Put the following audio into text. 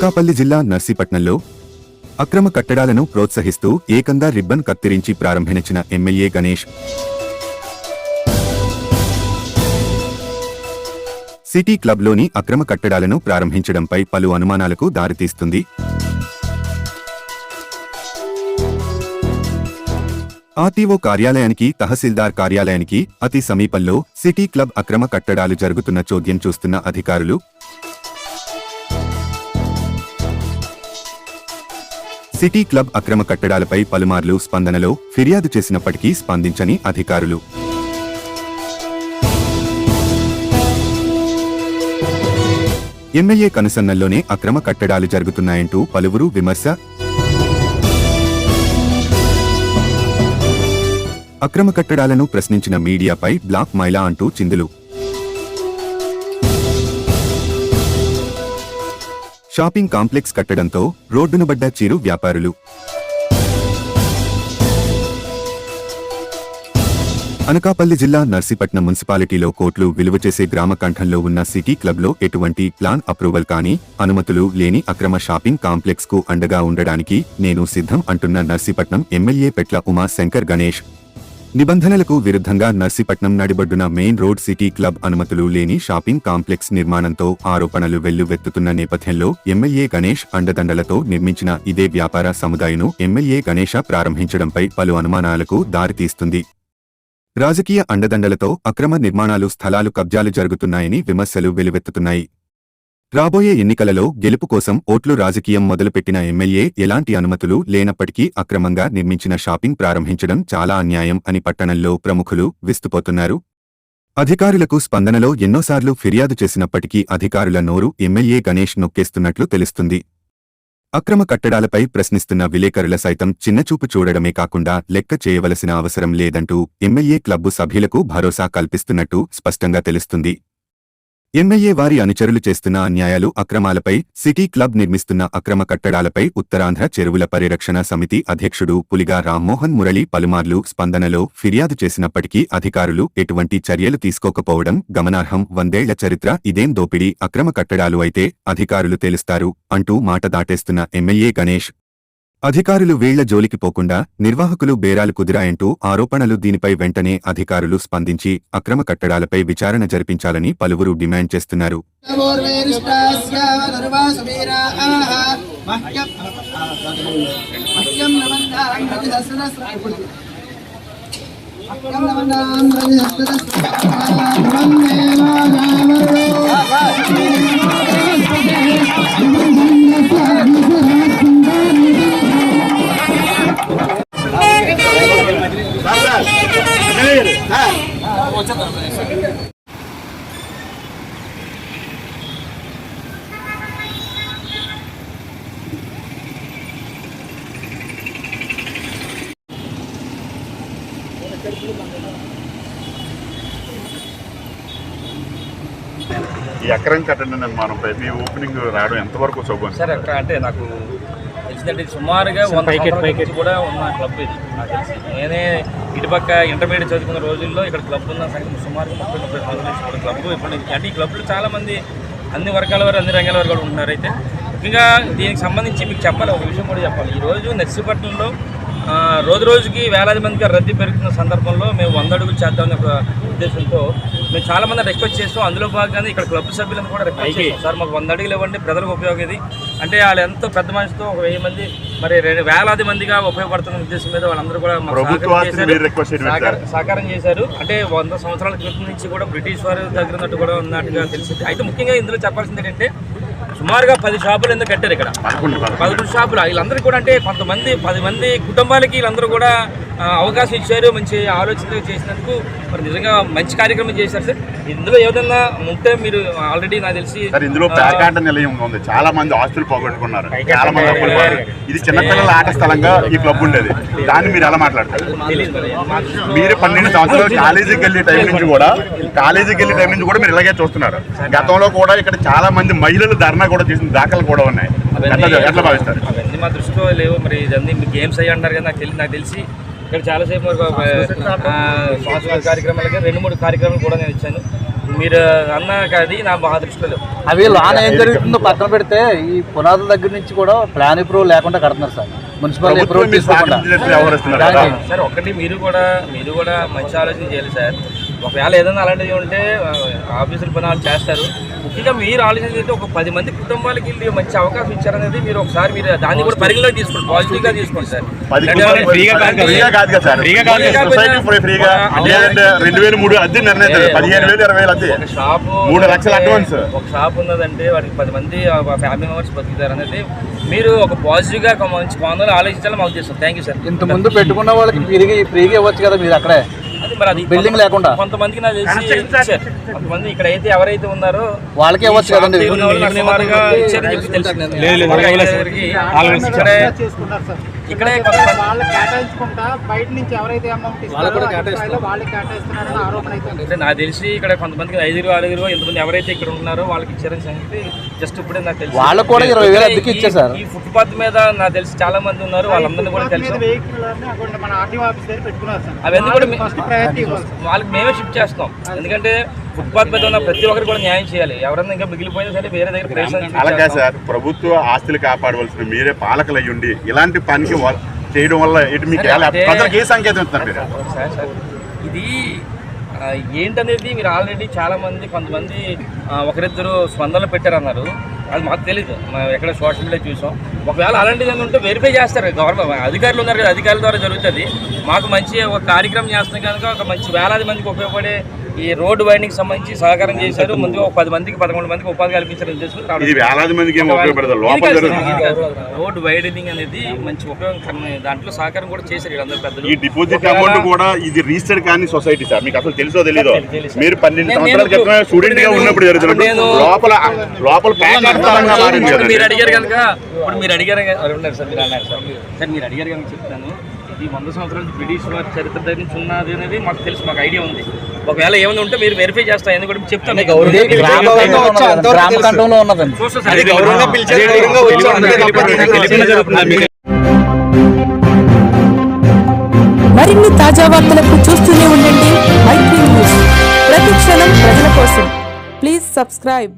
అనకాపల్లి జిల్లా నర్సీపట్నంలో అక్రమ కట్టడాలను ప్రోత్సహిస్తూ ఏకంగా రిబ్బన్ కత్తిరించి ప్రారంభించిన ఎమ్మెల్యే గణేష్ సిటీ క్లబ్లోని అక్రమ కట్టడాలను ప్రారంభించడంపై పలు అనుమానాలకు దారితీస్తుంది. ఆర్టీఓ కార్యాలయానికి, తహసీల్దార్ కార్యాలయానికి అతి సమీపంలో సిటీ క్లబ్ అక్రమ కట్టడాలు జరుగుతున్న చోద్యం చూస్తున్న అధికారులు సిటీ క్లబ్ అక్రమ కట్టడాలపై పలుమార్లు స్పందనలో ఫిర్యాదు చేసినప్పటికీ స్పందించని అధికారులు ఎమ్మెల్యే కనుసన్నల్లోనే అక్రమ కట్టడాలు జరుగుతున్నాయంటూ పలువురు విమర్శ. అక్రమ కట్టడాలను ప్రశ్నించిన మీడియాపై బ్లాక్ మైలా అంటూ చిందులు. షాపింగ్ కాంప్లెక్స్ కట్టడంతో రోడ్డునబడ్డ చిరు వ్యాపారులు. అనకాపల్లి జిల్లా నర్సీపట్నం మున్సిపాలిటీలో కోట్లు విలువ చేసే గ్రామ కంఠంలో ఉన్న సిటీ క్లబ్లో ఎటువంటి ప్లాన్ అప్రూవల్ కానీ, అనుమతులు లేని అక్రమ షాపింగ్ కాంప్లెక్స్ కు అండగా ఉండడానికి నేను సిద్ధం అంటున్న నర్సీపట్నం ఎమ్మెల్యే పెట్ల ఉమా శంకర్ గణేష్. నిబంధనలకు విరుద్ధంగా నర్సీపట్నం నడిబొడ్డున మెయిన్ రోడ్ సిటీ క్లబ్ అనుమతులు లేని షాపింగ్ కాంప్లెక్స్ నిర్మాణంతో ఆరోపణలు వెల్లువెత్తుతున్న నేపథ్యంలో ఎమ్మెల్యే గణేష్ అండదండలతో నిర్మించిన ఇదే వ్యాపార సముదాయను ఎమ్మెల్యే గణేష ప్రారంభించడంపై పలు అనుమానాలకు దారితీస్తుంది. రాజకీయ అండదండలతో అక్రమ నిర్మాణాలు, స్థలాలు కబ్జాలు జరుగుతున్నాయని విమర్శలు వెలువెత్తుతున్నాయి. రాబోయే ఎన్నికలలో గెలుపు కోసం ఓట్లు రాజకీయం మొదలుపెట్టిన ఎమ్మెల్యే ఎలాంటి అనుమతులు లేనప్పటికీ అక్రమంగా నిర్మించిన షాపింగ్ ప్రారంభించడం చాలా అన్యాయం అని పట్టణంలో ప్రముఖులు విస్తుపోతున్నారు. అధికారులకు స్పందనలో ఎన్నోసార్లు ఫిర్యాదు చేసినప్పటికీ అధికారుల నోరు ఎమ్మెల్యే గణేష్ నొక్కేస్తున్నట్లు తెలుస్తుంది. అక్రమ కట్టడాలపై ప్రశ్నిస్తున్న విలేకరుల సైతం చిన్నచూపు చూడడమే కాకుండా లెక్క చేయవలసిన అవసరం లేదంటూ ఎమ్మెల్యే క్లబ్బు సభ్యులకు భరోసా కల్పిస్తున్నట్టు స్పష్టంగా తెలుస్తుంది. ఎమ్మెల్యే వారి అనుచరులు చేస్తున్న అన్యాయాలు, అక్రమాలపై, సిటీ క్లబ్ నిర్మిస్తున్న అక్రమ కట్టడాలపై ఉత్తరాంధ్ర చెరువుల పరిరక్షణ సమితి అధ్యక్షుడు పులిగా రామ్మోహన్ మురళి పలుమార్లు స్పందనలో ఫిర్యాదు చేసినప్పటికీ అధికారులు ఎటువంటి చర్యలు తీసుకోకపోవడం గమనార్హం. 100 ఏళ్ల చరిత్ర ఇదేం దోపిడీ, అక్రమ కట్టడాలు అయితే అధికారులు తెలుస్తారు అంటూ మాట దాటేస్తున్న ఎమ్మెల్యే గణేష్ అధికారులు వీళ్ల జోలికి పోకుండా నిర్వాహకులు బేరాలు కుదిరాయంటూ ఆరోపణలు. దీనిపై వెంటనే అధికారులు స్పందించి అక్రమ కట్టడాలపై విచారణ జరిపించాలని పలువురు డిమాండ్ చేస్తున్నారు. ఈ అక్రమ కట్టడ నిర్మాణంపై మీ ఓపెనింగ్ రావడం ఎంతవరకు శోభం సార్? అక్కడ అంటే నాకు తెలిసిందంటే సుమారుగా 100 కూడా ఉన్న క్లబ్ ఇది నాకు తెలిసి. నేనే ఇటుపక్క ఇంటర్మీడియట్ చదువుకున్న రోజుల్లో ఇక్కడ క్లబ్ ఉన్న సంగతి సుమారుగా 30-30 సంవత్సరాల క్లబ్. ఇప్పుడు అంటే ఈ క్లబ్లో చాలామంది అన్ని వర్గాల వారు, అన్ని రంగాల వారు కూడా ఉన్నారు. అయితే ముఖ్యంగా దీనికి సంబంధించి మీకు చెప్పాలి, ఒక విషయం కూడా చెప్పాలి. ఈరోజు నర్సీపట్నంలో రోజు రోజుకి వేలాది మందికి రద్దీ పెరుగుతున్న సందర్భంలో మేము 100 అడుగులు చేద్దామని ఒక ఉద్దేశంతో మేము చాలామంది రిక్వెస్ట్ చేస్తాం. అందులో భాగంగానే ఇక్కడ క్లబ్ సభ్యులను కూడా రిక్వెస్ట్ చేస్తాం, సార్ మాకు 100 అడుగులు ఇవ్వండి, ప్రజలకు ఉపయోగది అంటే వాళ్ళు ఎంతో పెద్ద మనిషితో ఒక 1000 మంది మరి వేలాది మందిగా ఉపయోగపడుతున్న ఉద్దేశం మీద వాళ్ళందరూ కూడా సహకారం చేశారు. అంటే 100 సంవత్సరాల క్రితం నుంచి కూడా బ్రిటిష్ వారి దగ్గర ఉన్నట్టు కూడా ఉన్నట్టుగా తెలిసింది. అయితే ముఖ్యంగా ఇందులో చెప్పాల్సింది ఏంటంటే సుమారుగా 10 షాపులు ఎందుకు కట్టారు ఇక్కడ, 11 షాపులు. వీళ్ళందరూ కూడా అంటే కొంతమంది 10 మంది కుటుంబాలకి వీళ్ళందరూ కూడా అవకాశం ఇచ్చారు. మంచి ఆలోచన చేసినందుకు మరి నిజంగా మంచి కార్యక్రమం చేశారు సార్. ఇందులో ఏదన్నా ఉంటే మీరు ఆల్రెడీ నాకు తెలిసి ఇందులో పేకాట నిలయం ఉంది, చాలా మంది ఆస్తులు పోగొట్టుకున్నారు, చాలా మంది. ఇది చిన్నపిల్లల ఆట స్థలంగా ఈ క్లబ్ ఉండేది, దాన్ని మీరు ఎలా మాట్లాడతారు? మీరు 12 సంవత్సరాలు కాలేజీకి వెళ్ళే టైం నుంచి కూడా మీరు ఇలాగే చూస్తున్నారు. గతంలో కూడా ఇక్కడ చాలా మంది మహిళలు ధర్నా కూడా చేసిన దాఖలు కూడా ఉన్నాయి. ఎట్లా భావిస్తారు? అవన్నీ మా దృష్టిలో లేవు. మరి ఇదన్నీ గేమ్స్ అయ్యి అంటారు కదా, నాకు తెలిసి ఇక్కడ చాలాసేపు సాంస్కృతిక కార్యక్రమాలకి 2-3 కార్యక్రమాలు కూడా నేను ఇచ్చాను. మీరు అన్నాక అది నా మా దృష్టిలో లేవు. అవి లాన్ ఏం జరుగుతుందో పక్కన పెడితే ఈ పునాదుల దగ్గర నుంచి కూడా ప్లాన్ అప్రూవల్ లేకుండా కడుతున్నారు సార్, మున్సిపల్ అప్రూవల్ తీసుకోకుండా. సార్ ఒకటి మీరు కూడా మంచి ఆలోచన చేయాలి సార్. ఒకవేళ ఏదైనా అలాంటివి ఉంటే ఆఫీసుల పని వాళ్ళు చేస్తారు. ముఖ్యంగా మీరు ఆలోచన చేస్తే ఒక 10 మంది కుటుంబాలకి వీళ్ళు మంచి అవకాశం ఇచ్చారనేది మీరు ఒకసారి మీరు దాన్ని కూడా పరిగణలోకి తీసుకోండి, పాజిటివ్గా తీసుకోండి సార్. 2003 అద్దె నిర్ణయించారు, 15,000 20,000 అద్దె, ఒక షాపు 3 లక్షల అడ్వాన్స్. ఒక షాప్ ఉన్నదంటే వాడికి 10 మంది ఫ్యామిలీ మెంబర్స్ బతుకుతారు అనేది మీరు ఒక పాజిటివ్గా ఒక మంచి కోణంలో ఆలోచించాలని మాకు చేస్తాం. Thank you sir. ఇంత ముందు పెట్టుకున్న వాళ్ళకి ఫ్రీగా ఇవ్వచ్చు కదా మీరు అక్కడే, అది మరి అది బిల్డింగ్ లేకుండా. కొంతమందికి నాకు తెలిసి ఇచ్చారు, కొంతమంది ఇక్కడ అయితే ఎవరైతే ఉన్నారో వాళ్ళకే ఇవ్వచ్చు కదండి. సుమారుగా ఇచ్చారని చెప్పి తెలుసు. ఇక్కడే వాళ్ళు కేటాయించుకుంటా బయట నుంచి ఎవరైతే అమౌంట్ ఇస్తారో వాళ్ళకి కేటాయిస్తున్నారని ఆరోపణ అయితే నాకు తెలిసి ఇక్కడ కొంతమందికి 5-6 ఎంతమంది ఎవరైతే ఇక్కడ ఉన్నారో వాళ్ళకి ఇచ్చారని సంగతి జస్ట్ ఇప్పుడే నాకు తెలిసి. వాళ్ళకు కూడా 20,000 అద్దెకి ఇచ్చారు సార్. ఈ ఫుట్పాత్ మీద నాకు తెలిసి చాలా మంది ఉన్నారు, వాళ్ళందరినీ కూడా తెలుసు. మన ఆర్టీఓ ఆఫీస్ దగ్గర పెట్టుకున్నారు సార్. అవన్నీ కూడా ఫస్ట్ ప్రయారిటీ ఇవ్వాలి. వాళ్ళకి మేమే షిఫ్ట్ చేస్తాం, ఎందుకంటే ఫుట్పాత్ మీద ఉన్న ప్రతి ఒక్కరు కూడా న్యాయం చేయాలి. ఎవరన్నా ఇంకా మిగిలిపోయినా సరే వేరే దగ్గర ప్రయత్నం అలాగే సార్, ప్రభుత్వ ఆస్తులు కాపాడవలసిన మీరే పాలకులు అయ్యుండి ఇలాంటి పనికి చేయడం వల్ల ఇటు మీకు ప్రజలకు ఏ సంకేతం ఇస్తున్నారు మీరు? సార్ ఇది ఏంటనేది మీరు ఆల్రెడీ చాలామంది కొంతమంది ఒకరిద్దరు స్పందనలు పెట్టారన్నారు, అది మాకు తెలీదు, మేము ఎక్కడ సోషల్ మీడియా చూసాం. ఒకవేళ అలాంటిది ఏమైనా ఉంటే వెరిఫై చేస్తారు, గవర్నమెంట్ అధికారులు ఉన్నారు కదా, అధికారుల ద్వారా జరుగుతుంది. మాకు మంచి ఒక కార్యక్రమం చేస్తున్నాం కనుక ఒక మంచి వేలాది మందికి ఉపయోగపడే ఈ రోడ్డు వైండింగ్ సంబంధించి సహకారం చేశారు. ముందుగా ఒక 10 మందికి 11 మందికి ఉపాధి కల్పించారని చేసుకుని వేలాది మందికి రోడ్డు వైడనింగ్ అనేది మంచి ఉపయోగం, దాంట్లో సహకారం కూడా చేశారు వీళ్ళందరూ పెద్దలు. ఈ డిపాజిట్ అమౌంట్ కూడా ఇది రిజిస్టర్డ్ కానీ సొసైటీ సార్, మీకు అసలు తెలుసో తెలీదో? మీరు 12 సంవత్సరాల క్రితం స్టూడెంట్ గా ఉన్నప్పుడు జరుగుతుంది లోపల మీరు అడిగారు కనుక ఇప్పుడు మీరు అడిగారు ఉన్నారు సార్, మీరు అన్నారు సార్. సార్ మీరు అడిగారు కనుక చెప్తాను, ఇది 100 సంవత్సరాల బ్రిటిష్ వారి చరిత్ర దగ్గర నుంచి ఉన్నది అనేది మాకు తెలుసు, మాకు ఐడియా ఉంది. ఒకవేళ ఏమైనా ఉంటే మీరు వెరిఫై చేస్తాను, ఎందుకంటే చెప్తాను. గ్రామకంఠంలో ఉన్నదండి. మరిన్ని తాజా వార్తలకు చూస్తూనే ఉండండి మైత్రి న్యూస్. ప్రతి క్షణం ప్రజల కోసం. Please subscribe.